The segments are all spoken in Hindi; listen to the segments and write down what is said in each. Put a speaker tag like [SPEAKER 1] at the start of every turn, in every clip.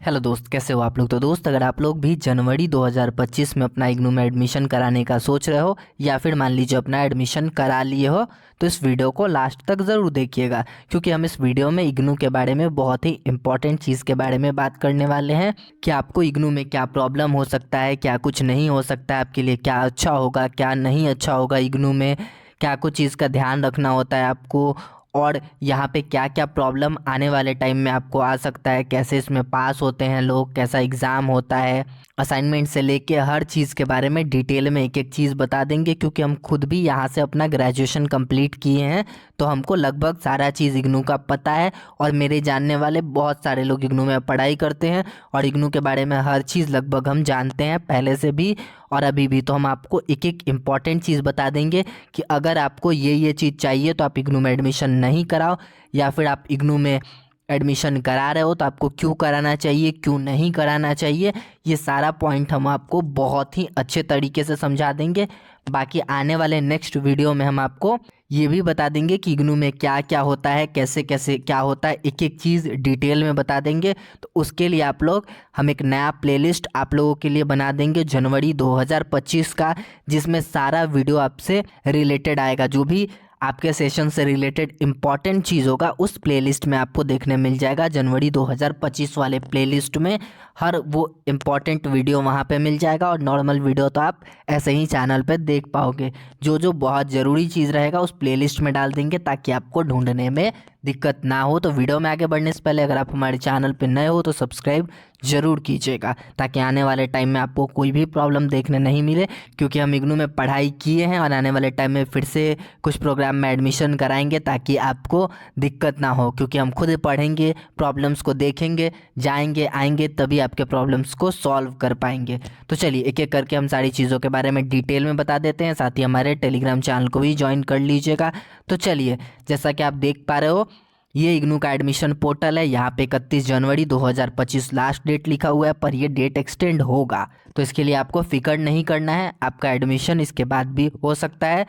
[SPEAKER 1] हेलो दोस्त, कैसे हो आप लोग। तो दोस्त, अगर आप लोग भी जनवरी 2025 में अपना इग्नू में एडमिशन कराने का सोच रहे हो या फिर मान लीजिए अपना एडमिशन करा लिए हो, तो इस वीडियो को लास्ट तक ज़रूर देखिएगा, क्योंकि हम इस वीडियो में इग्नू के बारे में बहुत ही इंपॉर्टेंट चीज़ के बारे में बात करने वाले हैं कि आपको इग्नू में क्या प्रॉब्लम हो सकता है, क्या कुछ नहीं हो सकता है, आपके लिए क्या अच्छा होगा, क्या नहीं अच्छा होगा इग्नू में, क्या कुछ चीज़ का ध्यान रखना होता है आपको, और यहाँ पे क्या क्या प्रॉब्लम आने वाले टाइम में आपको आ सकता है, कैसे इसमें पास होते हैं लोग, कैसा एग्ज़ाम होता है, असाइनमेंट से लेके हर चीज़ के बारे में डिटेल में एक एक चीज़ बता देंगे, क्योंकि हम खुद भी यहाँ से अपना ग्रेजुएशन कंप्लीट किए हैं, तो हमको लगभग सारा चीज़ इग्नू का पता है। और मेरे जानने वाले बहुत सारे लोग इग्नू में पढ़ाई करते हैं और इग्नू के बारे में हर चीज़ लगभग हम जानते हैं पहले से भी और अभी भी। तो हम आपको एक एक इम्पॉर्टेंट चीज़ बता देंगे कि अगर आपको ये चीज़ चाहिए तो आप इग्नू में एडमिशन नहीं कराओ, या फिर आप इग्नू में एडमिशन करा रहे हो तो आपको क्यों कराना चाहिए, क्यों नहीं कराना चाहिए। ये सारा पॉइंट हम आपको बहुत ही अच्छे तरीके से समझा देंगे। बाकी आने वाले नेक्स्ट वीडियो में हम आपको ये भी बता देंगे कि इग्नू में क्या क्या होता है, कैसे कैसे क्या होता है, एक एक चीज़ डिटेल में बता देंगे। तो उसके लिए हम एक नया प्लेलिस्ट आप लोगों के लिए बना देंगे जनवरी 2025 का, जिसमें सारा वीडियो आपसे रिलेटेड आएगा। जो भी आपके सेशन से रिलेटेड इम्पॉर्टेंट चीज़ होगा उस प्लेलिस्ट में आपको देखने मिल जाएगा। जनवरी 2025 वाले प्लेलिस्ट में हर वो इम्पॉर्टेंट वीडियो वहाँ पे मिल जाएगा, और नॉर्मल वीडियो तो आप ऐसे ही चैनल पे देख पाओगे। जो जो बहुत ज़रूरी चीज़ रहेगा उस प्लेलिस्ट में डाल देंगे, ताकि आपको ढूंढने में दिक्कत ना हो। तो वीडियो में आगे बढ़ने से पहले अगर आप हमारे चैनल पे नए हो तो सब्सक्राइब ज़रूर कीजिएगा, ताकि आने वाले टाइम में आपको कोई भी प्रॉब्लम देखने नहीं मिले, क्योंकि हम इग्नू में पढ़ाई किए हैं और आने वाले टाइम में फिर से कुछ प्रोग्राम में एडमिशन कराएंगे, ताकि आपको दिक्कत ना हो। क्योंकि हम खुद पढ़ेंगे, प्रॉब्लम्स को देखेंगे, जाएंगे आएंगे, तभी आपके प्रॉब्लम्स को सॉल्व कर पाएंगे। तो चलिए एक एक करके हम सारी चीज़ों के बारे में डिटेल में बता देते हैं। साथ ही हमारे टेलीग्राम चैनल को भी ज्वाइन कर लीजिएगा। तो चलिए, जैसा कि आप देख पा रहे हो, ये इग्नू का एडमिशन पोर्टल है। यहाँ पे 31 जनवरी 2025 लास्ट डेट लिखा हुआ है, पर ये डेट एक्सटेंड होगा, तो इसके लिए आपको फिक्र नहीं करना है। आपका एडमिशन इसके बाद भी हो सकता है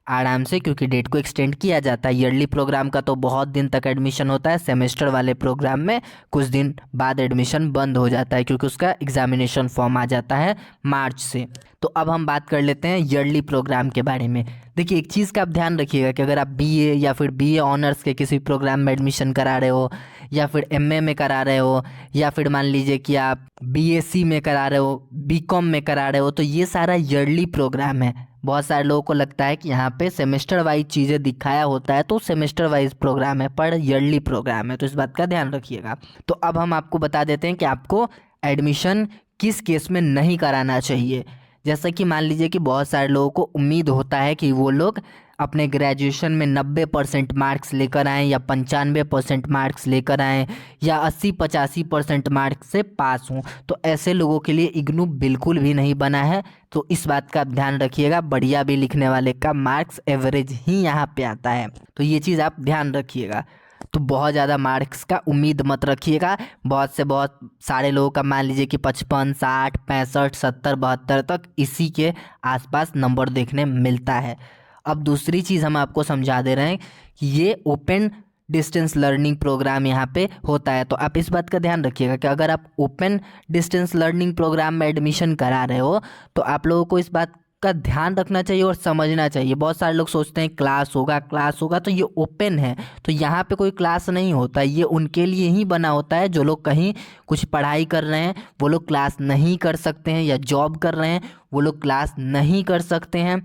[SPEAKER 1] आराम से, क्योंकि डेट को एक्सटेंड किया जाता है। ईयरली प्रोग्राम का तो बहुत दिन तक एडमिशन होता है, सेमेस्टर वाले प्रोग्राम में कुछ दिन बाद एडमिशन बंद हो जाता है, क्योंकि उसका एग्जामिनेशन फॉर्म आ जाता है मार्च से। तो अब हम बात कर लेते हैं ईयरली प्रोग्राम के बारे में। देखिए, एक चीज़ का आप ध्यान रखिएगा कि अगर आप बीए या फिर बीए ऑनर्स के किसी प्रोग्राम में एडमिशन करा रहे हो, या फिर एमए में करा रहे हो, या फिर मान लीजिए कि आप बीएससी में करा रहे हो, बीकॉम में करा रहे हो, तो ये सारा ईयरली प्रोग्राम है। बहुत सारे लोगों को लगता है कि यहाँ पे सेमेस्टर वाइज चीज़ें दिखाया होता है, तो सेमेस्टर वाइज प्रोग्राम है, पर ईयरली प्रोग्राम है, तो इस बात का ध्यान रखिएगा। तो अब हम आपको बता देते हैं कि आपको एडमिशन किस केस में नहीं कराना चाहिए। जैसा कि मान लीजिए कि बहुत सारे लोगों को उम्मीद होता है कि वो लोग अपने ग्रेजुएशन में 90% मार्क्स लेकर आएँ, या 95% मार्क्स लेकर आएँ, या 80-85% मार्क्स से पास हों। तो ऐसे लोगों के लिए इग्नू बिल्कुल भी नहीं बना है। तो इस बात का आप ध्यान रखिएगा। बढ़िया भी लिखने वाले का मार्क्स एवरेज ही यहाँ पे आता है, तो ये चीज़ आप ध्यान रखिएगा। तो बहुत ज़्यादा मार्क्स का उम्मीद मत रखिएगा। बहुत से बहुत सारे लोगों का मान लीजिए कि 55, 60, 65, 70, 72 तक इसी के आसपास नंबर देखने मिलता है। अब दूसरी चीज़ हम आपको समझा दे रहे हैं कि ये ओपन डिस्टेंस लर्निंग प्रोग्राम यहाँ पे होता है। तो आप इस बात का ध्यान रखिएगा कि अगर आप ओपन डिस्टेंस लर्निंग प्रोग्राम में एडमिशन करा रहे हो, तो आप लोगों को इस बात का ध्यान रखना चाहिए और समझना चाहिए। बहुत सारे लोग सोचते हैं क्लास होगा, तो ये ओपन है, तो यहाँ पे कोई क्लास नहीं होता। ये उनके लिए ही बना होता है जो लोग कहीं कुछ पढ़ाई कर रहे हैं, वो लोग क्लास नहीं कर सकते हैं, या जॉब कर रहे हैं वो लोग क्लास नहीं कर सकते हैं,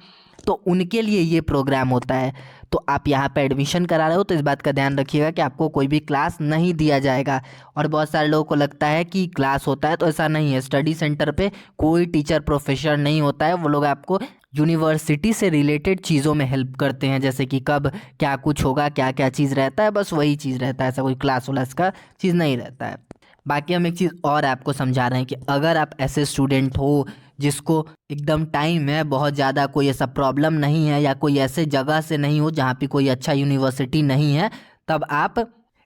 [SPEAKER 1] तो उनके लिए ये प्रोग्राम होता है। तो आप यहाँ पे एडमिशन करा रहे हो तो इस बात का ध्यान रखिएगा कि आपको कोई भी क्लास नहीं दिया जाएगा। और बहुत सारे लोगों को लगता है कि क्लास होता है, तो ऐसा नहीं है। स्टडी सेंटर पे कोई टीचर प्रोफेसर नहीं होता है। वो लोग आपको यूनिवर्सिटी से रिलेटेड चीज़ों में हेल्प करते हैं, जैसे कि कब क्या कुछ होगा, क्या क्या चीज़ रहता है, बस वही चीज़ रहता है। ऐसा कोई क्लास वालास का चीज़ नहीं रहता है। बाकी हम एक चीज़ और आपको समझा रहे हैं कि अगर आप ऐसे स्टूडेंट हो जिसको एकदम टाइम है, बहुत ज़्यादा कोई ऐसा प्रॉब्लम नहीं है, या कोई ऐसे जगह से नहीं हो जहाँ पे कोई अच्छा यूनिवर्सिटी नहीं है, तब आप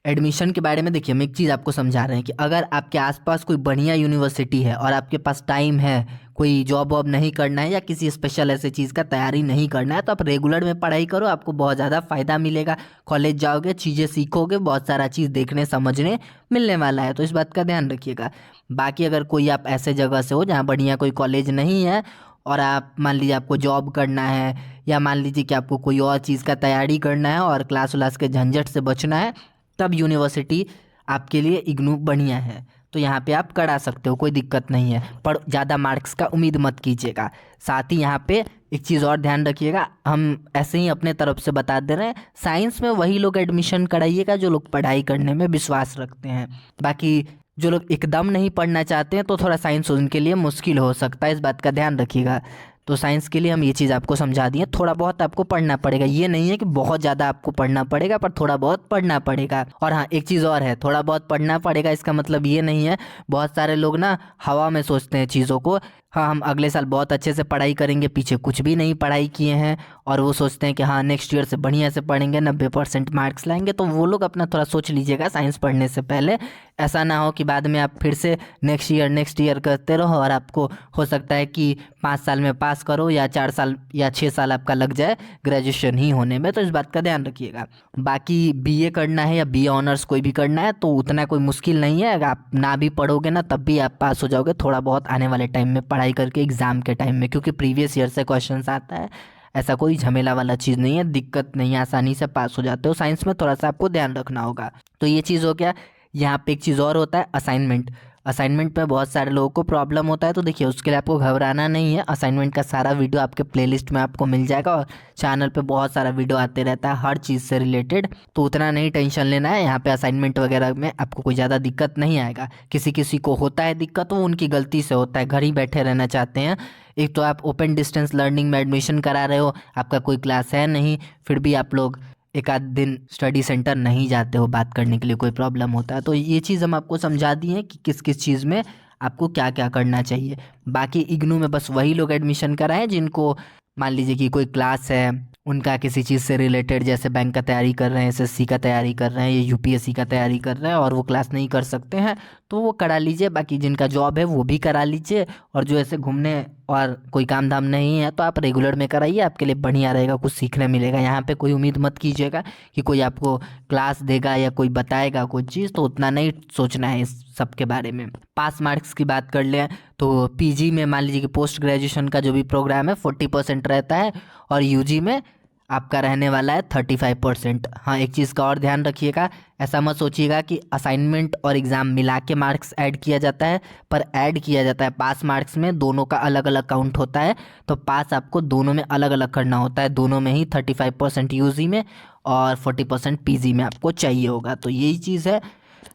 [SPEAKER 1] एडमिशन के बारे में देखिए, हम एक चीज़ आपको समझा रहे हैं कि अगर आपके आसपास कोई बढ़िया यूनिवर्सिटी है और आपके पास टाइम है, कोई जॉब वॉब नहीं करना है या किसी स्पेशल ऐसे चीज़ का तैयारी नहीं करना है तो आप रेगुलर में पढ़ाई करो, आपको बहुत ज़्यादा फ़ायदा मिलेगा। कॉलेज जाओगे, चीज़ें सीखोगे, बहुत सारा चीज़ देखने समझने मिलने वाला है, तो इस बात का ध्यान रखिएगा। बाकी अगर कोई आप ऐसे जगह से हो जहाँ बढ़िया कोई कॉलेज नहीं है और आप मान लीजिए आपको जॉब करना है या मान लीजिए कि आपको कोई और चीज़ का तैयारी करना है और क्लास व्लास के झंझट से बचना है, तब यूनिवर्सिटी आपके लिए इग्नू बढ़िया है। तो यहाँ पे आप करा सकते हो, कोई दिक्कत नहीं है, पर ज़्यादा मार्क्स का उम्मीद मत कीजिएगा। साथ ही यहाँ पे एक चीज़ और ध्यान रखिएगा, हम ऐसे ही अपने तरफ से बता दे रहे हैं, साइंस में वही लोग एडमिशन कराइएगा जो लोग पढ़ाई करने में विश्वास रखते हैं। बाकी जो लोग एकदम नहीं पढ़ना चाहते हैं तो थोड़ा साइंस उनके लिए मुश्किल हो सकता है, इस बात का ध्यान रखिएगा। तो साइंस के लिए हम ये चीज़ आपको समझा दिए, थोड़ा बहुत आपको पढ़ना पड़ेगा, ये नहीं है कि बहुत ज़्यादा आपको पढ़ना पड़ेगा, पर थोड़ा बहुत पढ़ना पड़ेगा। और हाँ, एक चीज़ और है, थोड़ा बहुत पढ़ना पड़ेगा इसका मतलब ये नहीं है, बहुत सारे लोग ना हवा में सोचते हैं चीज़ों को। हाँ, हम अगले साल बहुत अच्छे से पढ़ाई करेंगे, पीछे कुछ भी नहीं पढ़ाई किए हैं और वो सोचते हैं कि हाँ नेक्स्ट ईयर से बढ़िया से पढ़ेंगे, 90% मार्क्स लाएंगे। तो वो लोग अपना थोड़ा सोच लीजिएगा साइंस पढ़ने से पहले, ऐसा ना हो कि बाद में आप फिर से नेक्स्ट ईयर करते रहो और आपको हो सकता है कि 5 साल में पास करो या 4 साल या 6 साल आपका लग जाए ग्रेजुएशन ही होने में। तो इस बात का ध्यान रखिएगा। बाकी बीए करना है या बीए ऑनर्स कोई भी करना है तो उतना कोई मुश्किल नहीं है, अगर आप ना भी पढ़ोगे ना तब भी आप पास हो जाओगे, थोड़ा बहुत आने वाले टाइम में पढ़ाई करके एग्ज़ाम के टाइम में, क्योंकि प्रीवियस ईयर से क्वेश्चंस आता है। ऐसा कोई झमेला वाला चीज़ नहीं है, दिक्कत नहीं है, आसानी से पास हो जाते हो। साइंस में थोड़ा सा आपको ध्यान रखना होगा। तो ये चीज़ हो गया। यहाँ पे एक चीज़ और होता है, असाइनमेंट। असाइनमेंट में बहुत सारे लोगों को प्रॉब्लम होता है, तो देखिए उसके लिए आपको घबराना नहीं है। असाइनमेंट का सारा वीडियो आपके प्लेलिस्ट में आपको मिल जाएगा और चैनल पे बहुत सारा वीडियो आते रहता है हर चीज़ से रिलेटेड, तो उतना नहीं टेंशन लेना है। यहाँ पे असाइनमेंट वगैरह में आपको कोई ज़्यादा दिक्कत नहीं आएगा। किसी किसी को होता है दिक्कत, वो उनकी गलती से होता है, घर ही बैठे रहना चाहते हैं। एक तो आप ओपन डिस्टेंस लर्निंग में एडमिशन करा रहे हो, आपका कोई क्लास है नहीं, फिर भी आप लोग एक आध दिन स्टडी सेंटर नहीं जाते हो बात करने के लिए, कोई प्रॉब्लम होता है। तो ये चीज़ हम आपको समझा दिए हैं कि किस किस चीज़ में आपको क्या क्या करना चाहिए। बाकी इग्नू में बस वही लोग एडमिशन कराएं जिनको मान लीजिए कि कोई क्लास है उनका किसी चीज़ से रिलेटेड, जैसे बैंक का तैयारी कर रहे हैं, एसएससी का तैयारी कर रहे हैं या यूपीएससी का तैयारी कर रहे हैं और वो क्लास नहीं कर सकते हैं तो वो करा लीजिए। बाकी जिनका जॉब है वो भी करा लीजिए, और जो ऐसे घूमने और कोई काम धाम नहीं है तो आप रेगुलर में कराइए, आपके लिए बढ़िया रहेगा, कुछ सीखने मिलेगा। यहाँ पे कोई उम्मीद मत कीजिएगा कि कोई आपको क्लास देगा या कोई बताएगा कोई चीज़, तो उतना नहीं सोचना है इस सब के बारे में। पास मार्क्स की बात कर लें तो पीजी में मान लीजिए कि पोस्ट ग्रेजुएशन का जो भी प्रोग्राम है 40% रहता है और यूजी में आपका रहने वाला है 35%। हाँ, एक चीज़ का और ध्यान रखिएगा, ऐसा मत सोचिएगा कि असाइनमेंट और एग्ज़ाम मिला के मार्क्स ऐड किया जाता है, पर ऐड किया जाता है पास मार्क्स में, दोनों का अलग अलग काउंट होता है। तो पास आपको दोनों में अलग अलग करना होता है, दोनों में ही 35% यूजी में और 40% पीजी में आपको चाहिए होगा। तो यही चीज़ है।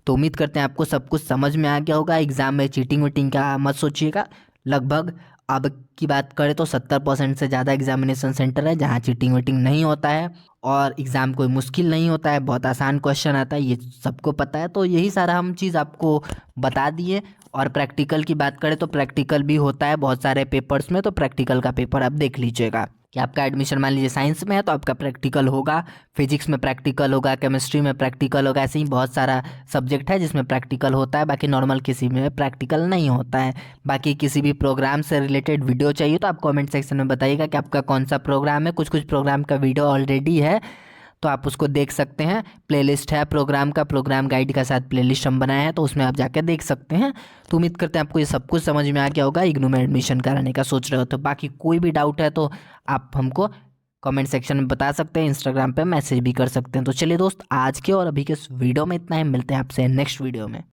[SPEAKER 1] तो उम्मीद करते हैं आपको सब कुछ समझ में आ गया होगा। एग्ज़ाम में चीटिंग वीटिंग का मत सोचिएगा। लगभग अब की बात करें तो 70% से ज़्यादा एग्जामिनेशन सेंटर है जहाँ चीटिंग वीटिंग नहीं होता है और एग्ज़ाम कोई मुश्किल नहीं होता है, बहुत आसान क्वेश्चन आता है, ये सबको पता है। तो यही सारा हम चीज़ आपको बता दिए। और प्रैक्टिकल की बात करें तो प्रैक्टिकल भी होता है बहुत सारे पेपर्स में, तो प्रैक्टिकल का पेपर आप देख लीजिएगा कि आपका एडमिशन मान लीजिए साइंस में है तो आपका प्रैक्टिकल होगा, फिजिक्स में प्रैक्टिकल होगा, केमिस्ट्री में प्रैक्टिकल होगा, ऐसे ही बहुत सारा सब्जेक्ट है जिसमें प्रैक्टिकल होता है। बाकी नॉर्मल किसी में प्रैक्टिकल नहीं होता है। बाकी किसी भी प्रोग्राम से रिलेटेड वीडियो चाहिए तो आप कमेंट सेक्शन में बताइएगा कि आपका कौन सा प्रोग्राम है। कुछ कुछ प्रोग्राम का वीडियो ऑलरेडी है तो आप उसको देख सकते हैं, प्लेलिस्ट है प्रोग्राम का, प्रोग्राम गाइड का साथ प्लेलिस्ट हम बनाए हैं तो उसमें आप जाकर देख सकते हैं। तो उम्मीद करते हैं आपको ये सब कुछ समझ में आ गया होगा। इग्नू में एडमिशन कराने का सोच रहे हो तो बाकी कोई भी डाउट है तो आप हमको कमेंट सेक्शन में बता सकते हैं, इंस्टाग्राम पे मैसेज भी कर सकते हैं। तो चलिए दोस्त, आज के और अभी के इस वीडियो में इतना ही, मिलते हैं आपसे नेक्स्ट वीडियो में।